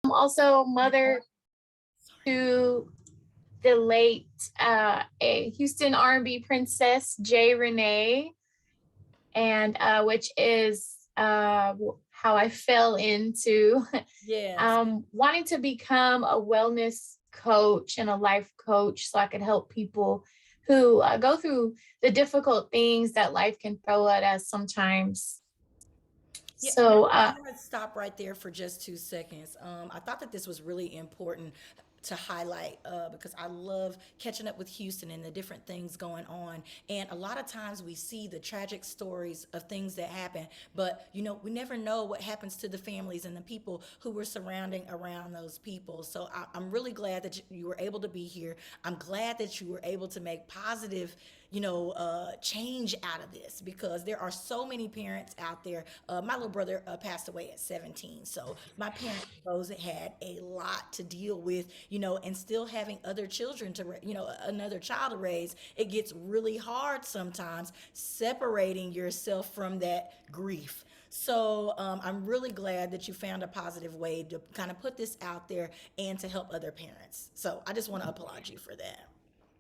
I'm also mother to the late a Houston R&B princess, JaeRene, and which is how I fell into Yes. wanting to become a wellness coach and a life coach so I could help people who go through the difficult things that life can throw at us sometimes. Yeah, So, I want to stop right there for just 2 seconds. I thought that this was really important to highlight because I love catching up with Houston and the different things going on. And a lot of times we see the tragic stories of things that happen, but we never know what happens to the families and the people who were surrounding around those people. So I'm really glad that you were able to be here. I'm glad that you were able to make positive change out of this because there are so many parents out there. My little brother passed away at 17, so my parents both had a lot to deal with, and still having other children to, another child to raise. It gets really hard sometimes separating yourself from that grief. So I'm really glad that you found a positive way to kind of put this out there and to help other parents. So I just want to applaud you for that.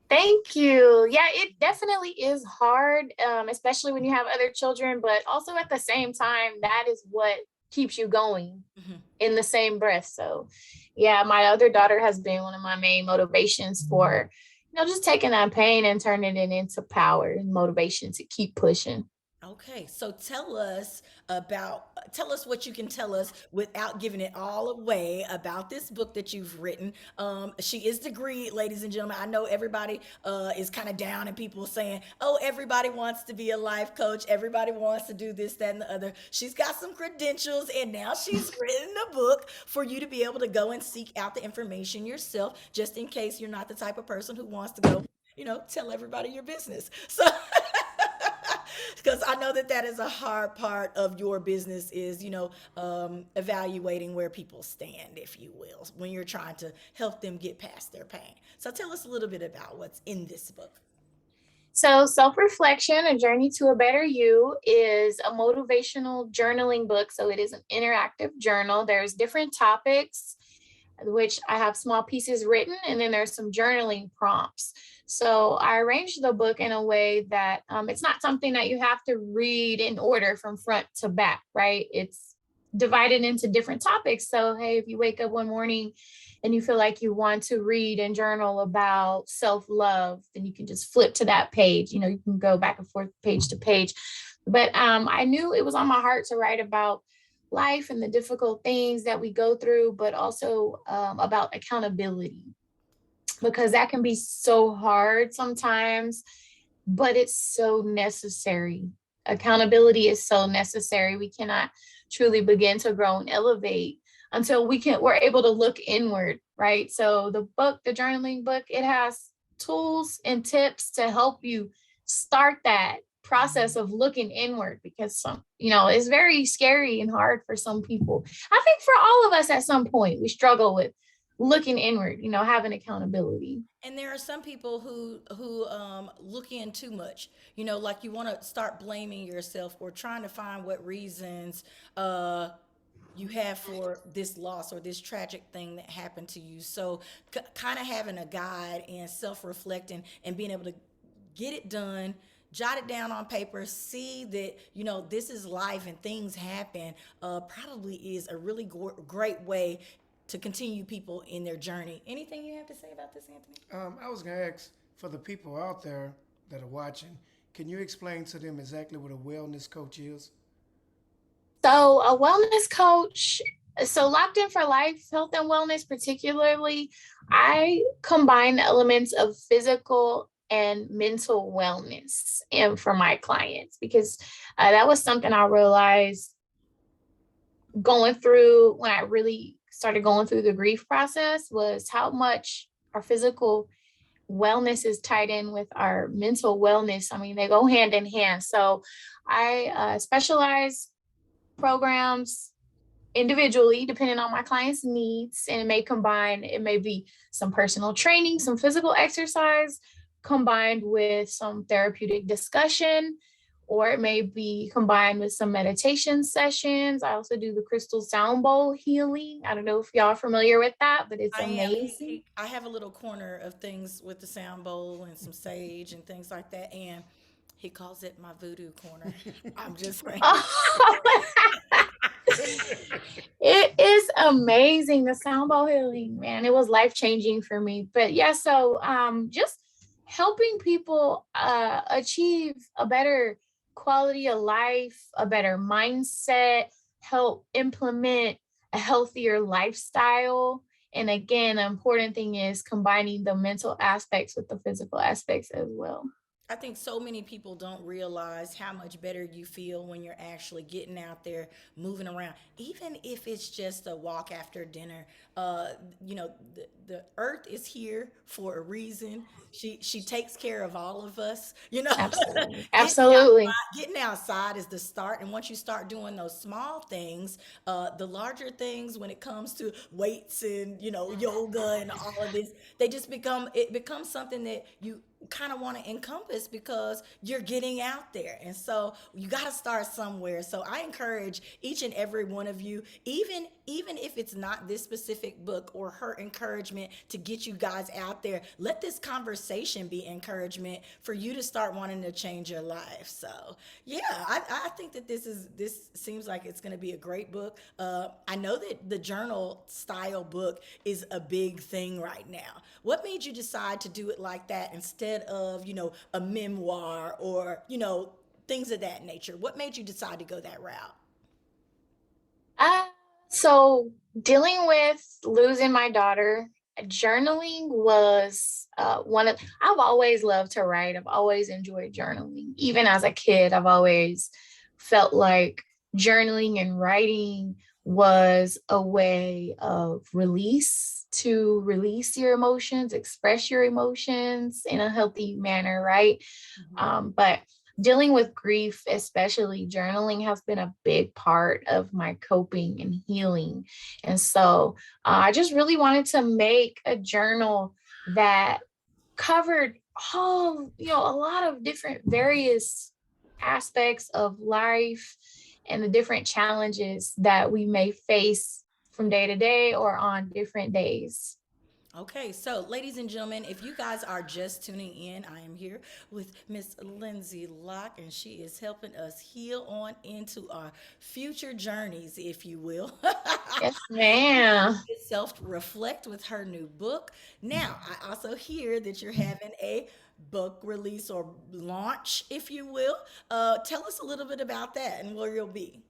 thank you. Yeah, it definitely is hard, especially when you have other children, but also at the same time, that is what keeps you going Mhm. in the same breath. So, yeah, my other daughter has been one of my main motivations for, just taking that pain and turning it into power and motivation to keep pushing. Okay, so tell us what you can tell us without giving it all away about this book that you've written. She is degreed, ladies and gentlemen. I know everybody is kind of down and people saying, "Oh, everybody wants to be a life coach. Everybody wants to do this, that, and the other." She's got some credentials, and now she's written a book for you to be able to go and seek out the information yourself, just in case you're not the type of person who wants to go, tell everybody your business. So. Because I know that that is a hard part of your business is evaluating where people stand, if you will, when you're trying to help them get past their pain. So tell us a little bit about what's in this book. So, Self Reflection, A Journey to a Better You is a motivational journaling book. So, it is an interactive journal. There's different topics, which I have small pieces written, and then there's some journaling prompts. So, I arranged the book in a way that it's not something that you have to read in order from front to back, right? It's divided into different topics. So, hey, if you wake up one morning and you feel like you want to read and journal about self-love, then you can just flip to that page. You can go back and forth page to page. But I knew it was on my heart to write about life and the difficult things that we go through, but also about accountability, because that can be so hard sometimes, but it's so necessary. Accountability is so necessary. We cannot truly begin to grow and elevate until we're able to look inward, right? So the journaling book, it has tools and tips to help you start that process of looking inward, because it's very scary and hard for some people. I think for all of us at some point we struggle with looking inward, having accountability. And there are some people who look in too much. Like you want to start blaming yourself or trying to find what reasons you have for this loss or this tragic thing that happened to you. So kind of having a guide and self-reflecting and being able to get it done, jot it down on paper, see that this is life and things happen, probably is a really great way to continue people in their journey. Anything you have to say about this, Anthony? I was going to ask for the people out there that are watching, can you explain to them exactly what a wellness coach is? So, a wellness coach, so Locked In for Life, health and wellness, particularly, I combine the elements of physical and mental wellness and for my clients, because that was something I realized going through when I really started going through the grief process, was how much our physical wellness is tied in with our mental wellness. I mean, they go hand in hand. So I specialize programs individually depending on my client's needs, and it may be some personal training, some physical exercise combined with some therapeutic discussion, or it may be combined with some meditation sessions. I also do the crystal sound bowl healing. I don't know if y'all are familiar with that, but it's I am. amazing. I have a little corner of things with the sound bowl and some sage and things like that, and he calls it my voodoo corner. I'm just saying. It is amazing. The sound bowl healing, man. It was life changing for me. But yeah, so just helping people achieve a better quality of life, a better mindset, help implement a healthier lifestyle. And again, the important thing is combining the mental aspects with the physical aspects as well. I think so many people don't realize how much better you feel when you're actually getting out there, moving around, even if it's just a walk after dinner. The earth is here for a reason. She takes care of all of us. Absolutely. getting Absolutely. getting outside is the start, and once you start doing those small things, the larger things when it comes to weights and yoga and all of this, they just becomes something that you kind of want to encompass because you're getting out there. And so you got to start somewhere. So I encourage each and every one of you, even if it's not this specific book or her encouragement to get you guys out there, let this conversation be encouragement for you to start wanting to change your life. So yeah, I think that this seems like it's going to be a great book. I know that the journal style book is a big thing right now. What made you decide to do it like that instead of, a memoir or, things of that nature? What made you decide to go that route? Uh, so dealing with losing my daughter, journaling was one of, I've always loved to write. I've always enjoyed journaling. Even as a kid, I've always felt like journaling and writing was a way of release, to release your emotions, express your emotions in a healthy manner, right? But dealing with grief, especially journaling, has been a big part of my coping and healing. And so I just really wanted to make a journal that covered all, a lot of different various aspects of life and the different challenges that we may face from day to day or on different days. Okay, so ladies and gentlemen, if you guys are just tuning in, I am here with Miss Lindsay Locke, and she is helping us heal on into our future journeys, if you will. Yes, ma'am. Self reflect with her new book. Now, I also hear that you're having a book release or launch, if you will. Tell us a little bit about that and where you'll be.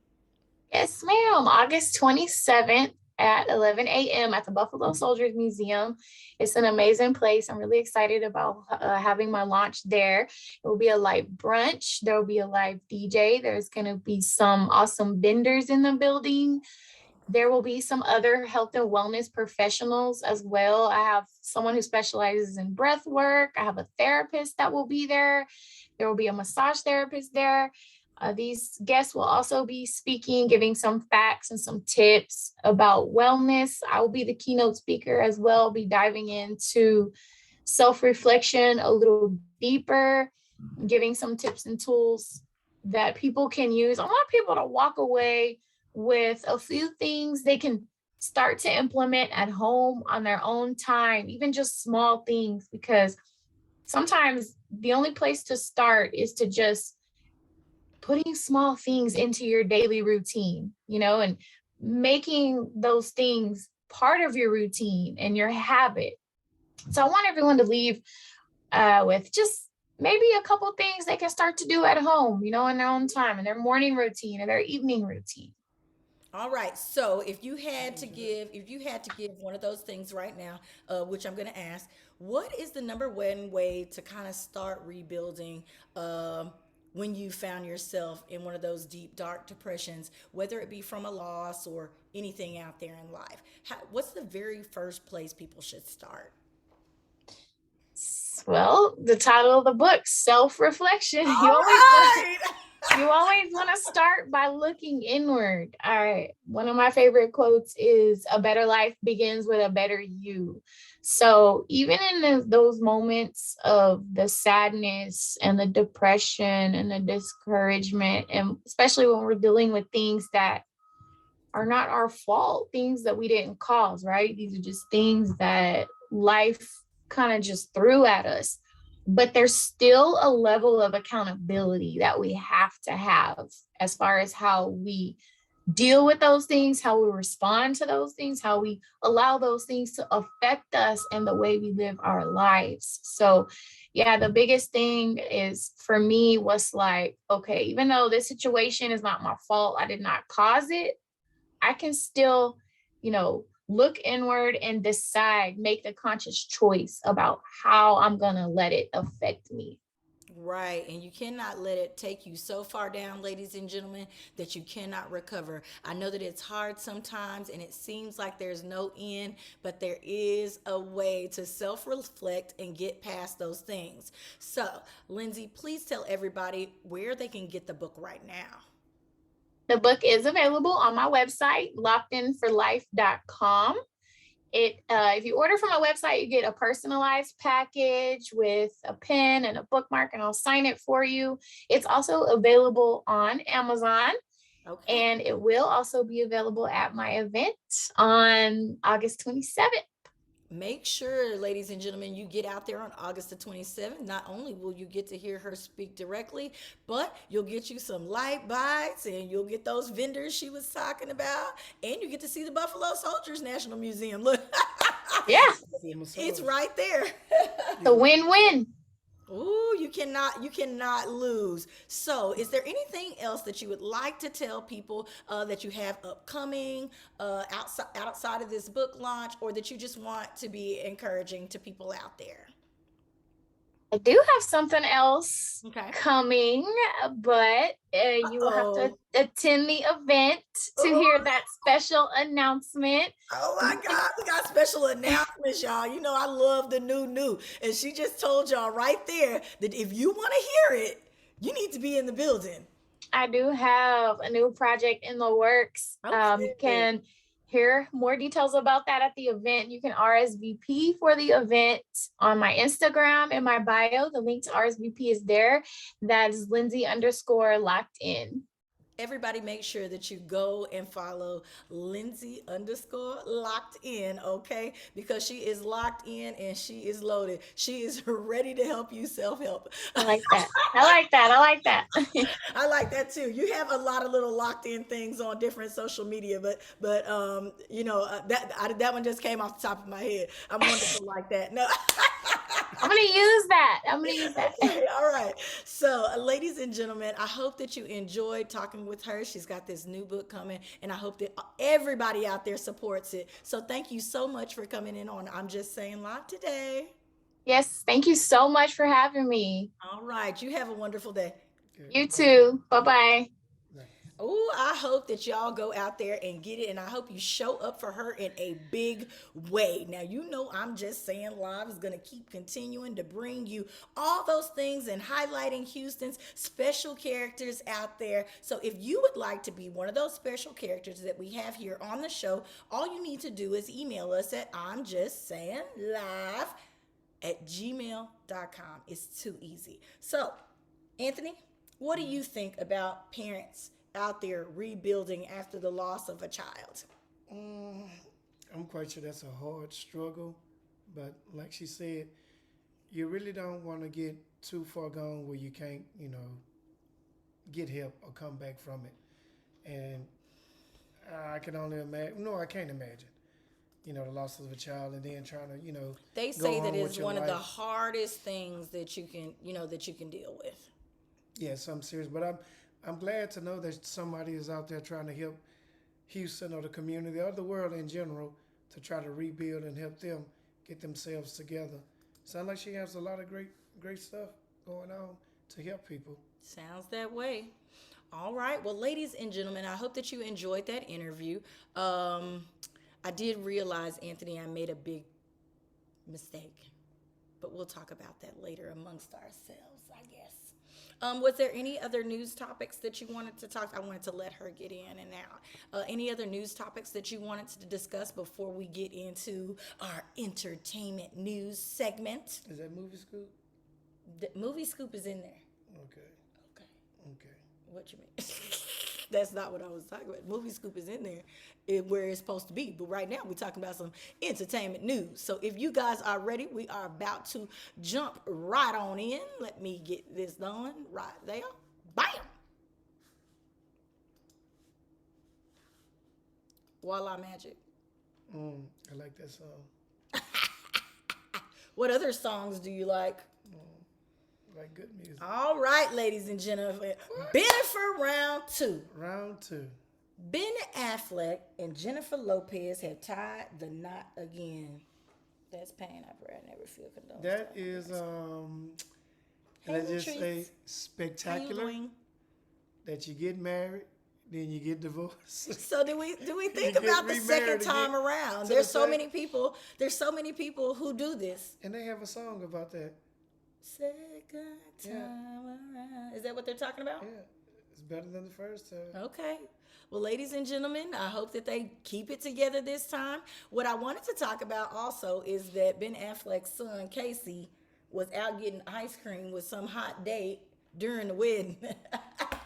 Yes, ma'am. August 27th at 11 a.m. at the Buffalo Soldiers Museum. It's an amazing place. I'm really excited about having my launch there. It will be a live brunch. There will be a live DJ. There's going to be some awesome vendors in the building. There will be some other health and wellness professionals as well. I have someone who specializes in breath work. I have a therapist that will be there. There will be a massage therapist there. These guests will also be speaking, giving some facts and some tips about wellness. I will be the keynote speaker as well, I'll be diving into self reflection a little deeper, giving some tips and tools that people can use. I want people to walk away with a few things they can start to implement at home on their own time, even just small things, because sometimes the only place to start is to just putting small things into your daily routine, and making those things part of your routine and your habit. So I want everyone to leave with just maybe a couple things they can start to do at home, in their own time, in their morning routine and their evening routine. All right. So if you had to give one of those things right now, which I'm going to ask, what is the number one way to kind of start rebuilding when you found yourself in one of those deep, dark depressions, whether it be from a loss or anything out there in life? What's the very first place people should start? Well, the title of the book, self reflection. All You always want right. You always want to start by looking inward. All right. One of my favorite quotes is a better life begins with a better you. So even in those moments of the sadness and the depression and the discouragement, and especially when we're dealing with things that are not our fault, things that we didn't cause, right? These are just things that life kind of just threw at us. But there's still a level of accountability that we have to have as far as how we deal with those things, how we respond to those things, how we allow those things to affect us and the way we live our lives. So, yeah, the biggest thing is for me was like, okay, even though this situation is not my fault, I did not cause it, I can still, look inward and decide, make the conscious choice about how I'm going to let it affect me. Right, and you cannot let it take you so far down, ladies and gentlemen, that you cannot recover. I know that it's hard sometimes and it seems like there's no end, but there is a way to self reflect and get past those things. So, Lindsay, please tell everybody where they can get the book right now. The book is available on my website, lockedinforlife.com. If you order from my website, you get a personalized package with a pen and a bookmark, and I'll sign it for you. It's also available on Amazon, Okay. and it will also be available at my event on August 27th. Make sure, ladies and gentlemen, you get out there on August the 27th. Not only will you get to hear her speak directly, but you'll get you some light bites and you'll get those vendors she was talking about. And you get to see the Buffalo Soldiers National Museum. Look, Yeah, See it's myself. right there. it's a win-win. Ooh, you cannot lose. So, is there anything else that you would like to tell people that you have upcoming outside of this book launch, or that you just want to be encouraging to people out there? I do have something else Okay. coming, but you will have to Oh. attend the event to Ooh, hear that special announcement. oh my God, we got special announcements, y'all. You know I love the new, and she just told y'all right there that if you want to hear it, you need to be in the building. I do have a new project in the works. You Okay. can hear more details about that at the event. You can RSVP for the event on my Instagram in my bio. The link to RSVP is there. That's Lindsay underscore locked in. Everybody make sure that you go and follow Lindsay underscore locked in, okay? Because she is locked in and she is loaded. She is ready to help you self-help. I like that. I like that. I like that. I like that too. You have a lot of little locked in things on different social media, but that one just came off the top of my head. I'm wonderful like that. No. I'm gonna use that. I'm gonna use that. Okay, all right. So, ladies and gentlemen, I hope that you enjoyed talking with her. She's got this new book coming, and I hope that everybody out there supports it. So, thank you so much for coming in on I'm Just Saying Live today. Yes, thank you so much for having me. All right. You have a wonderful day. Good. You too. Bye bye. Oh, I hope that y'all go out there and get it, and I hope you show up for her in a big way. Now, you know, I'm Just Saying Live is going to keep continuing to bring you all those things and highlighting Houston's special characters out there. So, if you would like to be one of those special characters that we have here on the show, all you need to do is email us at I'm Just Saying Live at gmail.com. It's too easy. So, Anthony, what do you think about parents out there rebuilding after the loss of a child? Mm, I'm quite sure that's a hard struggle, but like she said, you really don't want to get too far gone where you can't, get help or come back from it. And I can only imagine. No, I can't imagine. The loss of a child and then trying to, They go say that on with is your one of the life. hardest things that you can deal with. Yeah, something serious. But I'm glad to know that somebody is out there trying to help Houston or the community or the world in general to try to rebuild and help them get themselves together. Sounds like she has a lot of great stuff going on to help people. Sounds that way. All right. Well, ladies and gentlemen, I hope that you enjoyed that interview. I did realize, Anthony, I made a big mistake, but we'll talk about that later amongst ourselves, I guess. Was there any other news topics that you wanted to talk? I wanted to let her get in and out. Any other news topics that you wanted to discuss before we get into our entertainment news segment? Is that movie scoop? The movie scoop is in there. Okay. Okay. Okay. What you mean? That's not what I was talking about. Movie scoop is in there where it's supposed to be. But right now we're talking about some entertainment news. So if you guys are ready, we are about to jump right on in. Let me get this done right there. Bam! Voila magic. I like that song. What other songs do you like? Like good music. All right, ladies and gentlemen. Bennifer round 2. Round 2. Ben Affleck and Jennifer Lopez have tied the knot again. That's pain I never feel condoned. That is let's just say spectacular. That you get married, then you get divorced. So do we think about the second time around? There's so many people who do this. And they have a song about that. Second time around. Is that what they're talking about? Yeah. It's better than the first time. Okay. Well, ladies and gentlemen, I hope that they keep it together this time. What I wanted to talk about also is that Ben Affleck's son, Casey, was out getting ice cream with some hot date during the wedding.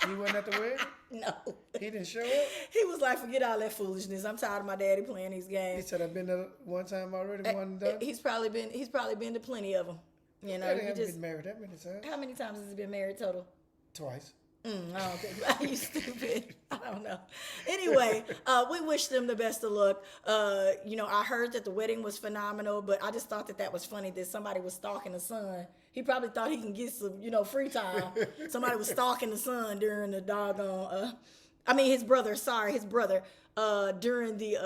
He wasn't at the wedding? No. He didn't show up? He was like, forget all that foolishness. I'm tired of my daddy playing these He games. said, I've been there one time already, one and done. He's probably been to plenty of them. You know, Yeah, they haven't been married that many times. How many times has he been married total? Twice. I don't think. Are you stupid? I don't know. Anyway, we wish them the best of luck. I heard that the wedding was phenomenal, but I just thought that was funny that somebody was stalking the son. He probably thought he can get some, free time. Somebody was stalking the son during the doggone. His brother. During the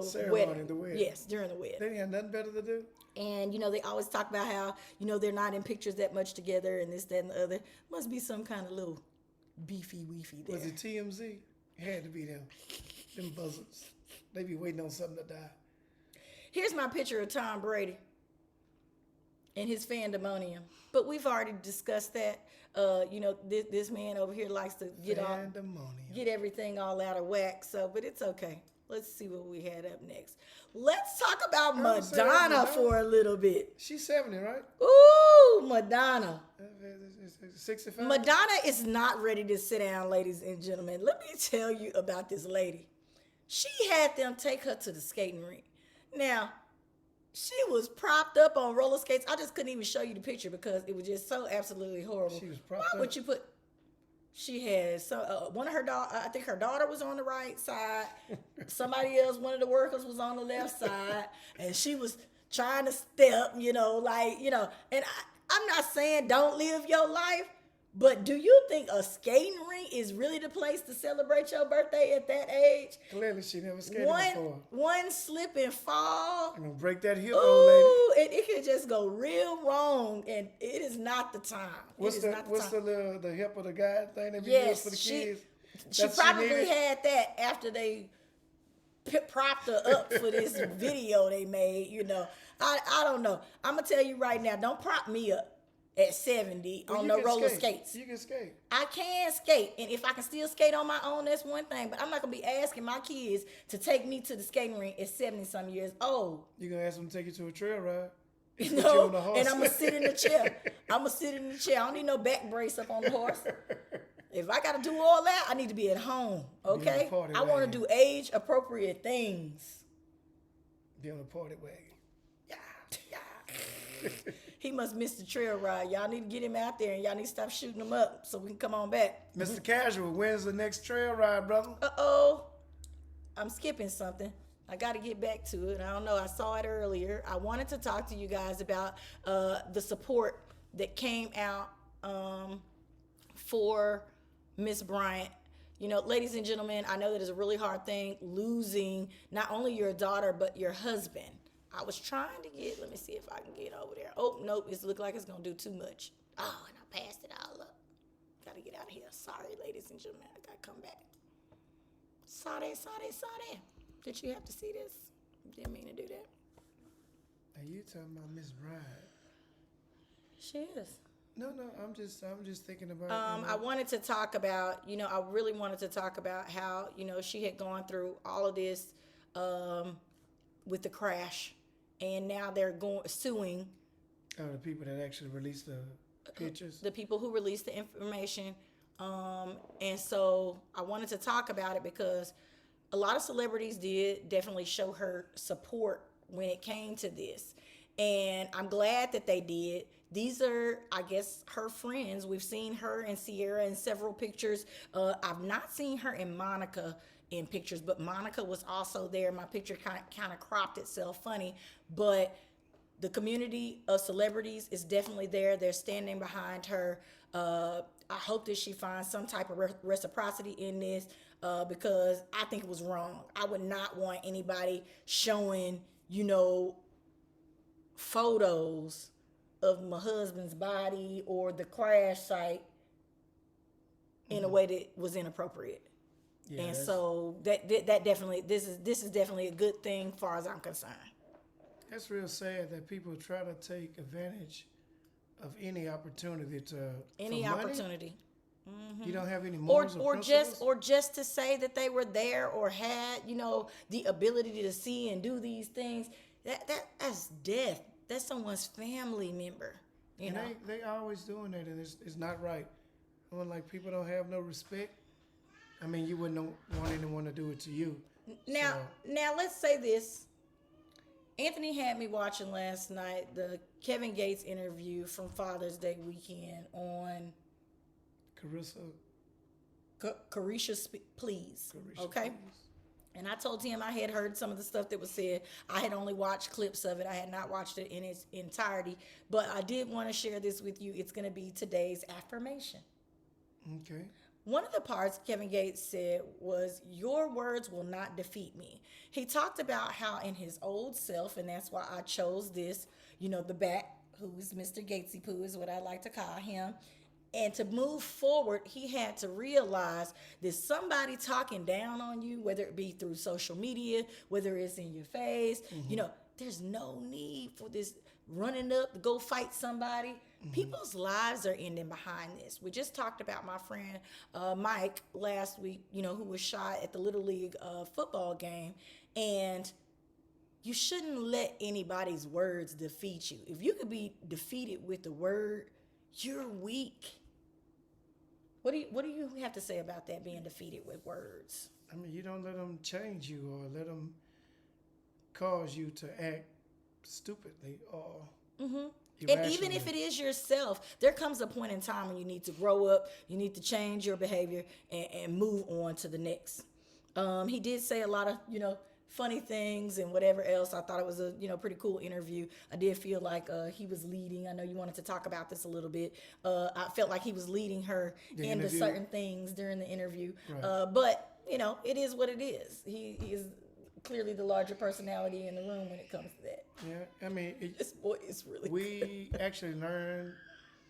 ceremony, wedding. the wedding. Yes, during the wedding. They didn't have nothing better to do. And, they always talk about how, they're not in pictures that much together and this, that, and the other. Must be some kind of little beefy-weefy there. Was it TMZ? It had to be them. Them buzzards. They be waiting on something to die. Here's my picture of Tom Brady and his fandemonium. But we've already discussed that. This man over here likes to get everything all out of whack. So, but it's okay. Let's see what we had up next. Let's talk about Madonna for a little bit. She's 70, right? Ooh, Madonna. 65? Madonna is not ready to sit down, ladies and gentlemen. Let me tell you about this lady. She had them take her to the skating rink. Now, she was propped up on roller skates. I just couldn't even show you the picture because it was just so absolutely horrible. She was propped Why up? would you put... She had one of her daughter. I think her daughter was on the right side. Somebody else, one of the workers, was on the left side, and she was trying to step. And I'm not saying don't live your life, but do you think a skating rink is really the place to celebrate your birthday at that age? Clearly, she never skated before. One slip and fall. I'm gonna break that hip, old lady. It could just go real wrong, and it is not the time. What's the hip of the guy thing that we use for the kids? She probably had that after they propped her up for this video they made. I don't know. I'm gonna tell you right now, don't prop me up at 70 on no roller skates. You can skate. I can skate, and if I can still skate on my own, that's one thing. But I'm not gonna be asking my kids to take me to the skating rink at 70-some years old. You gonna ask them to take you to a trail ride? And I'm gonna sit in the chair. I don't need no back brace up on the horse. If I gotta do all that, I need to be at home. Okay? I want to do age appropriate things. Be on a party wagon. Yeah. He must miss the trail ride. Y'all need to get him out there, and y'all need to stop shooting him up so we can come on back. Mr. Casual, when's the next trail ride, brother? Uh-oh. I'm skipping something. I got to get back to it. I don't know. I saw it earlier. I wanted to talk to you guys about the support that came out for Miss Bryant. Ladies and gentlemen, I know that it's a really hard thing losing not only your daughter, but your husband. I was trying to let me see if I can get over there. Oh, nope, it looks like it's going to do too much. Oh, and I passed it all up. Got to get out of here. Sorry, ladies and gentlemen, I got to come back. Sorry. Did you have to see this? Didn't mean to do that. Are you talking about Miss Bryant? She is. No. I'm just thinking about. I wanted to talk about, I really wanted to talk about how, she had gone through all of this um, with the crash, and now they're going suing The people that actually released the pictures. the people who released the information. And so I wanted to talk about it because a lot of celebrities did definitely show her support when it came to this. And I'm glad that they did. These are, I guess, her friends. We've seen her and Sierra in several pictures. I've not seen her and Monica in pictures, but Monica was also there. My picture kind of cropped itself funny, but the community of celebrities is definitely there. They're standing behind her. I hope that she finds some type of reciprocity in this because I think it was wrong. I would not want anybody showing, photos of my husband's body or the crash site in a way that was inappropriate. Yeah, and so that definitely this is definitely a good thing far as I'm concerned. That's real sad that people try to take advantage of any opportunity to any opportunity. Mm-hmm. You don't have any morals or just to say that they were there or had the ability to see and do these things. That's death. That's someone's family member. You know they always doing that, and it's not right. Like people don't have no respect. I mean, you wouldn't want anyone to do it to you. Now let's say this. Anthony had me watching last night the Kevin Gates interview from Father's Day weekend on Carisha Please. Okay? Please. And I told him I had heard some of the stuff that was said. I had only watched clips of it. I had not watched it in its entirety. But I did want to share this with you. It's going to be today's affirmation. Okay. One of the parts Kevin Gates said was, "Your words will not defeat me." He talked about how in his old self, and that's why I chose this, the bat, who's Mr. Gatesy Poo is what I like to call him. And to move forward, he had to realize that somebody talking down on you, whether it be through social media, whether it's in your face, there's no need for this running up to go fight somebody. Mm-hmm. People's lives are ending behind this. We just talked about my friend Mike last week, who was shot at the Little League football game. And you shouldn't let anybody's words defeat you. If you could be defeated with the word, you're weak. What do you have to say about that, being defeated with words? I mean, you don't let them change you or let them cause you to act stupidly or And even if it is yourself, there comes a point in time when you need to grow up, you need to change your behavior and move on to the next. He did say a lot of, funny things and whatever else. I thought it was a pretty cool interview. I did feel like he was leading. I know you wanted to talk about this a little bit. I felt like he was leading her into certain things during the interview. Right. But it is what it is. He is clearly the larger personality in the room when it comes to that. Yeah, I mean, this boy is really. We actually learned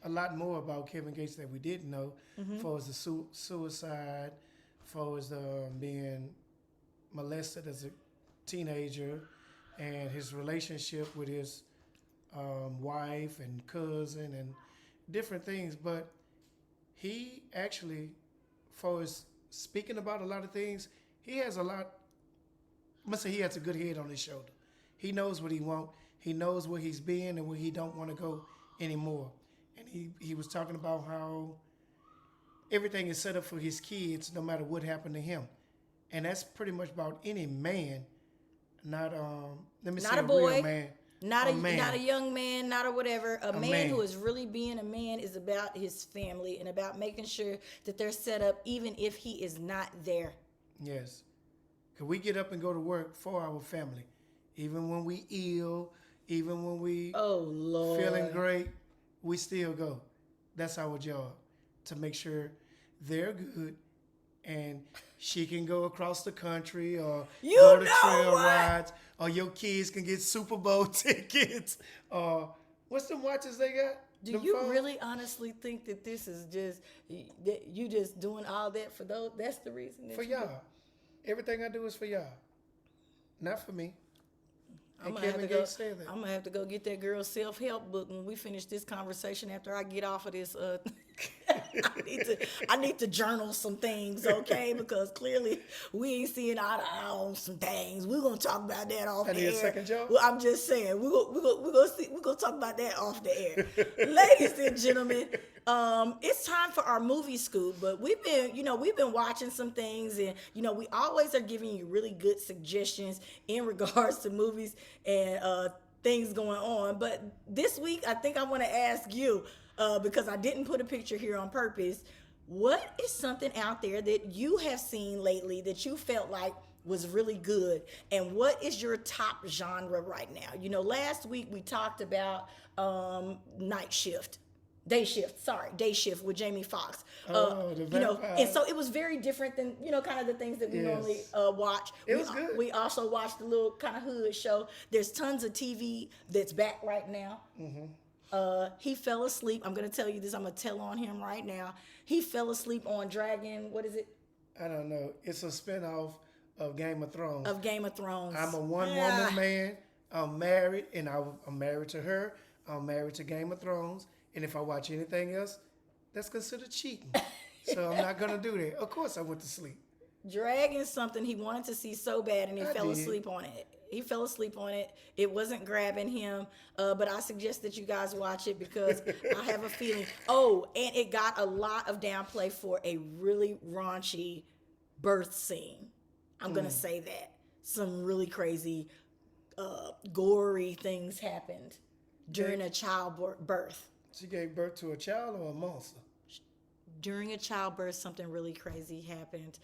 a lot more about Kevin Gates that we didn't know, as far as the suicide, as far as being molested as a teenager, and his relationship with his wife and cousin and different things. But he actually, for his speaking about a lot of things, he has a lot. I must say he has a good head on his shoulder. He knows what he wants. He knows where he's been and where he don't want to go anymore. And he was talking about how everything is set up for his kids no matter what happened to him. And that's pretty much about any man, not a boy, real man. Not a young man, not a whatever. A man who is really being a man is about his family and about making sure that they're set up even if he is not there. Yes. Because we get up and go to work for our family. Even when we ill, even when we feeling great, we still go. That's our job, to make sure they're good and she can go across the country or go to trail rides, or your kids can get Super Bowl tickets. What's them watches they got? Do you really honestly think that this is just, that you just doing all that for those? That's the reason? For y'all. Everything I do is for y'all. Not for me. I'm And gonna have Kevin to go. Gates said that. I'm gonna have to go get that girl's self-help book when we finish this conversation. After I get off of this, I need to journal some things, okay? Because clearly we ain't seeing eye to eye on some things. We're gonna talk about that off I the need air. a second job? Well, I'm just saying we're gonna talk about that off the air, ladies and gentlemen. It's time for our movie scoop, but we've been watching some things, and we always are giving you really good suggestions in regards to movies and things going on. But this week, I think I want to ask you, because I didn't put a picture here on purpose. What is something out there that you have seen lately that you felt like was really good, and what is your top genre right now? Last week we talked about day shift with Jamie Foxx. The vampire. And so it was very different than kind of the things that we normally watch. It was good. We also watched the little kind of hood show. There's tons of TV that's back right now. He fell asleep. I'm gonna tell you this. I'm gonna tell on him right now. He fell asleep on Dragon. What is it? I don't know. It's a spinoff of Game of Thrones. I'm a one-woman man. I'm married, and I'm married to her. I'm married to Game of Thrones. And if I watch anything else, that's considered cheating. So I'm not going to do that. Of course I went to sleep. Dragon's something he wanted to see so bad, and he fell asleep on it. It wasn't grabbing him, but I suggest that you guys watch it because I have a feeling. Oh, and it got a lot of downplay for a really raunchy birth scene. I'm going to say that. Some really crazy, gory things happened during a childbirth. She gave birth to a child or a monster? During a childbirth, something really crazy happened.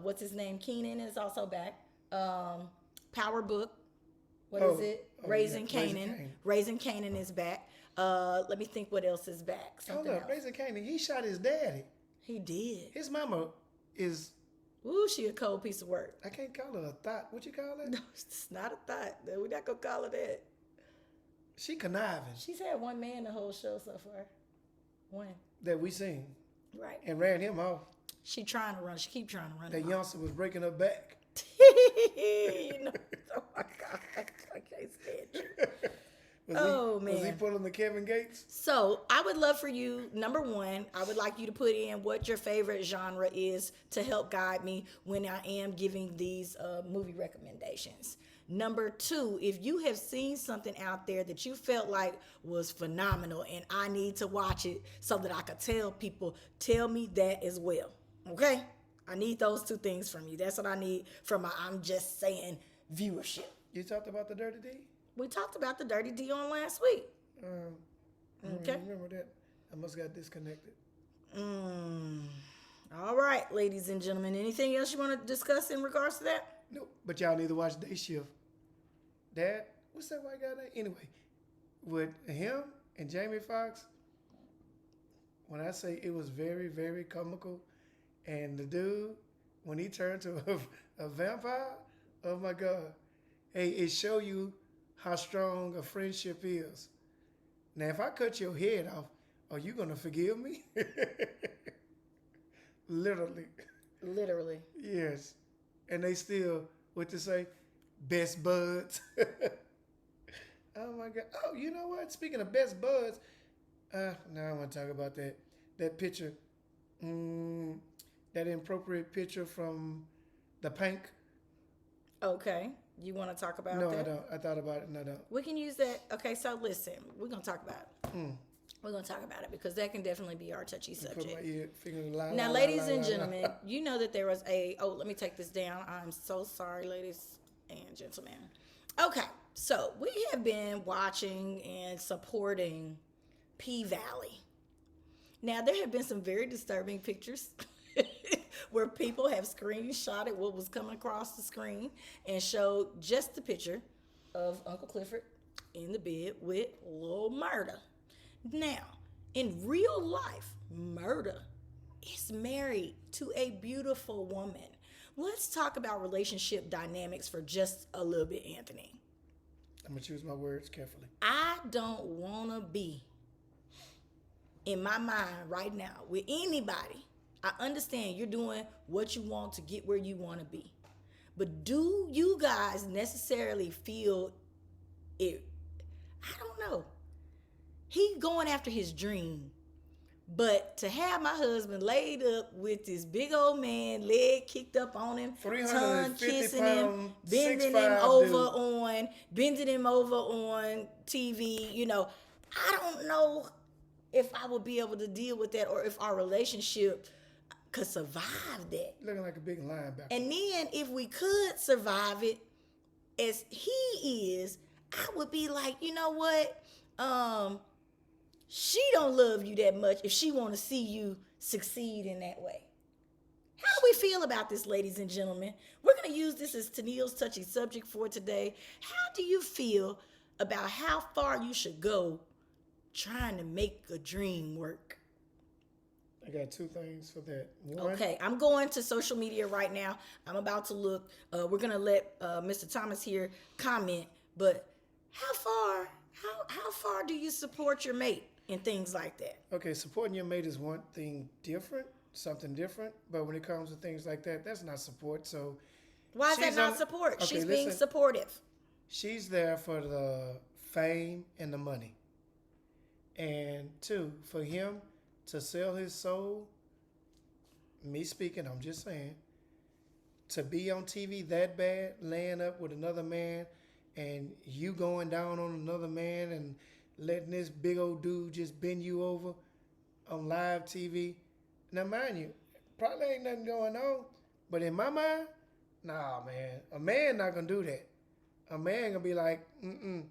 What's his name? Keenan is also back. Power Book. What is it? Raising Kanan. Raising Kanan is back. Let me think what else is back. Hold up. Raising Kanan, he shot his daddy. He did. His mama is... Ooh, she a cold piece of work. I can't call her a thought. What you call it? No, it's not a thought. We're not going to call her that. She conniving. She's had one man the whole show so far. One. That we seen. Right. And ran him off. She trying to run. She keep trying to run. That youngster was breaking her back. Oh my God. I can't stand you. Man. Was he pulling the Kevin Gates? So I would love for you, number one, I would like you to put in what your favorite genre is to help guide me when I am giving these movie recommendations. Number two, if you have seen something out there that you felt like was phenomenal and I need to watch it so that I could tell people, tell me that as well. Okay? I need those two things from you. That's what I need from my I'm just saying viewership. You talked about the Dirty D? We talked about the Dirty D on last week. Okay. I remember that. I must have got disconnected. All right, ladies and gentlemen. Anything else you want to discuss in regards to that? No, but y'all need to watch Day Shift. Dad, what's that white guy name? Anyway, with him and Jamie Foxx, when I say it was very, very comical, and the dude, when he turned to a vampire, oh my God. Hey, it show you how strong a friendship is. Now, if I cut your head off, are you going to forgive me? Literally. Literally. Yes. And they still, what to say? Best buds. Oh my God. Oh, you know what? Speaking of best buds, now I want to talk about that picture. That inappropriate picture from the Pank. Okay. You want to talk about No, that? I don't. I thought about it and I don't. We can use that. Okay, so listen. We're going to talk about it. We're going to talk about it because that can definitely be our touchy subject. Put my ear, finger, Now, ladies and gentlemen, you know that there was let me take this down. I'm so sorry, ladies and gentlemen. Okay, so we have been watching and supporting P-Valley. Now, there have been some very disturbing pictures where people have screenshotted what was coming across the screen and showed just the picture of Uncle Clifford in the bed with Lil Murda. Now, in real life, Murda is married to a beautiful woman. Let's talk about relationship dynamics for just a little bit, Anthony. I'm going to choose my words carefully. I don't want to be, in my mind right now, with anybody. I understand you're doing what you want to get where you want to be. But do you guys necessarily feel it? I don't know. He going after his dream. But to have my husband laid up with this big old man, leg kicked up on him, tongue 350 kissing him, pound, bending 6'5" him over dude. bending him over on TV, I don't know if I would be able to deal with that or if our relationship could survive that. Looking like a big linebacker. And then if we could survive it as he is, I would be like, you know what? She don't love you that much if she want to see you succeed in that way. How do we feel about this, ladies and gentlemen? We're going to use this as Tennille's touchy subject for today. How do you feel about how far you should go trying to make a dream work? I got two things for that. One, Okay, I'm going to social media right now. I'm about to look. We're going to let Mr. Thomas here comment. But how far do you support your mate and things like that? okay, supporting your mate is one thing different, something different. But when it comes to things like that, that's not support. So Why is that she's not support? okay, She's being listen. supportive. She's there for the fame and the money. And two, for him to sell his soul, me speaking, I'm just saying, to be on TV that bad, laying up with another man, and you going down on another man and letting this big old dude just bend you over on live TV. Now, mind you, probably ain't nothing going on, but in my mind, nah, man, a man not gonna do that. A man gonna be like, mm-mm.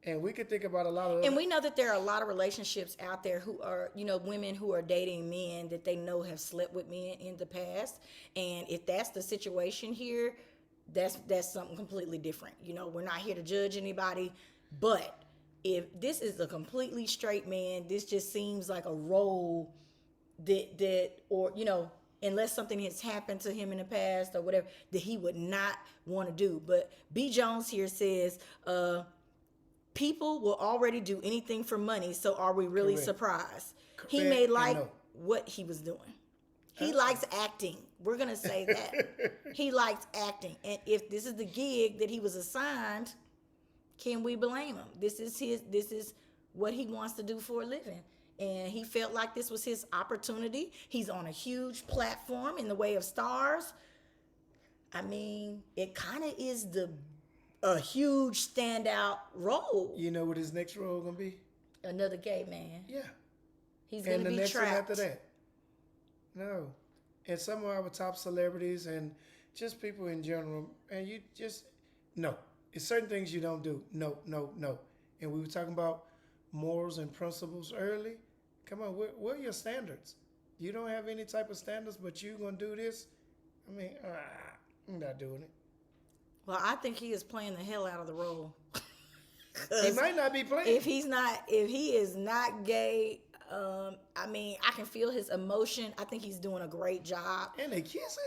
And we could think about a lot of And we know that there are a lot of relationships out there who are, women who are dating men that they know have slept with men in the past. And if that's the situation here, that's something completely different. We're not here to judge anybody, but if this is a completely straight man, this just seems like a role that or unless something has happened to him in the past or whatever that he would not want to do. But B. Jones here says, people will already do anything for money, so are we really Correct. surprised? He Correct may and like no. what he was doing. He likes acting. We're going to say that. He likes acting. And if this is the gig that he was assigned, can we blame him? This is what he wants to do for a living. And he felt like this was his opportunity. He's on a huge platform in the way of stars. I mean, it kind of is a huge standout role. You know what his next role gonna be? Another gay man. Yeah. He's going And to the be next one trapped. after that. No. And some of our top celebrities and just people in general, and you just, no. It's certain things you don't do. No, no, no. And we were talking about morals and principles early. Come on, what are your standards? You don't have any type of standards, but you gonna do this? I mean, I'm not doing it. Well, I think he is playing the hell out of the role. He might not be playing. If he is not gay, I mean, I can feel his emotion. I think he's doing a great job. And they kissing?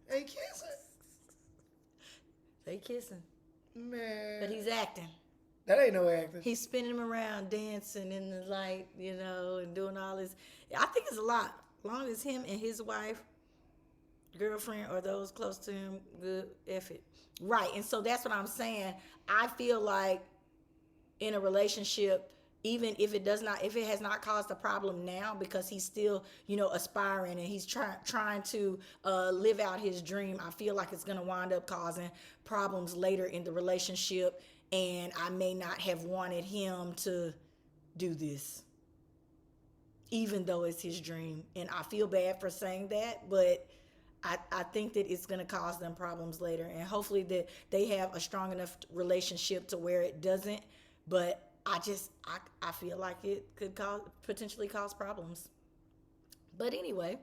They kissing? They kissing, Man. but he's acting. That ain't no acting. He's spinning him around, dancing in the light, and doing all this. I think it's a lot. As long as him and his wife, girlfriend, or those close to him, good effort. Right, and so that's what I'm saying. I feel like in a relationship, even if it has not caused a problem now, because he's still, aspiring and he's trying to live out his dream, I feel like it's going to wind up causing problems later in the relationship, and I may not have wanted him to do this, even though it's his dream. And I feel bad for saying that, but I think that it's going to cause them problems later, and hopefully that they have a strong enough relationship to where it doesn't. But I feel like it could potentially cause problems. But anyway,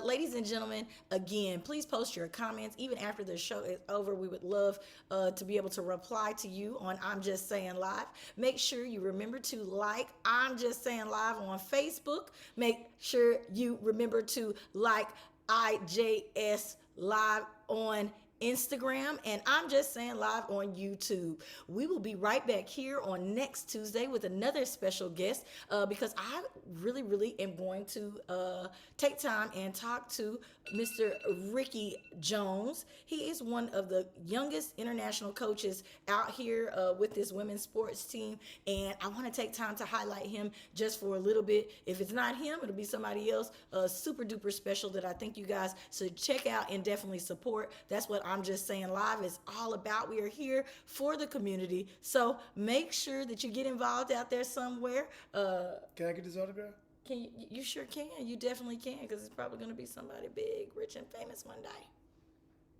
ladies and gentlemen, again, please post your comments. Even after the show is over, we would love to be able to reply to you on I'm Just Saying Live. Make sure you remember to like I'm Just Saying Live on Facebook. Make sure you remember to like IJS Live on Instagram, and I'm Just Saying Live on YouTube. We will be right back here on next Tuesday with another special guest because I really am going to take time and talk to Mr. Ricky Jones. He is one of the youngest international coaches out here with this women's sports team, and I want to take time to highlight him just for a little bit. If it's not him, it'll be somebody else. Super duper special that I think you guys should check out and definitely support. That's what I'm Just Saying Live is all about. We are here for the community, so make sure that you get involved out there somewhere. Can I get this autograph? Can you sure can. You definitely can, because it's probably going to be somebody big, rich, and famous one day.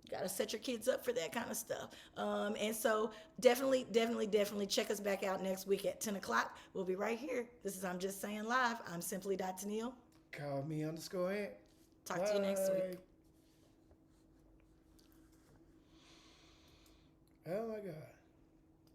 You got to set your kids up for that kind of stuff. And so definitely check us back out next week at 10 o'clock. We'll be right here. This is I'm Just Saying Live. I'm Simply Tennille. Call me _Ant. Talk to you next week.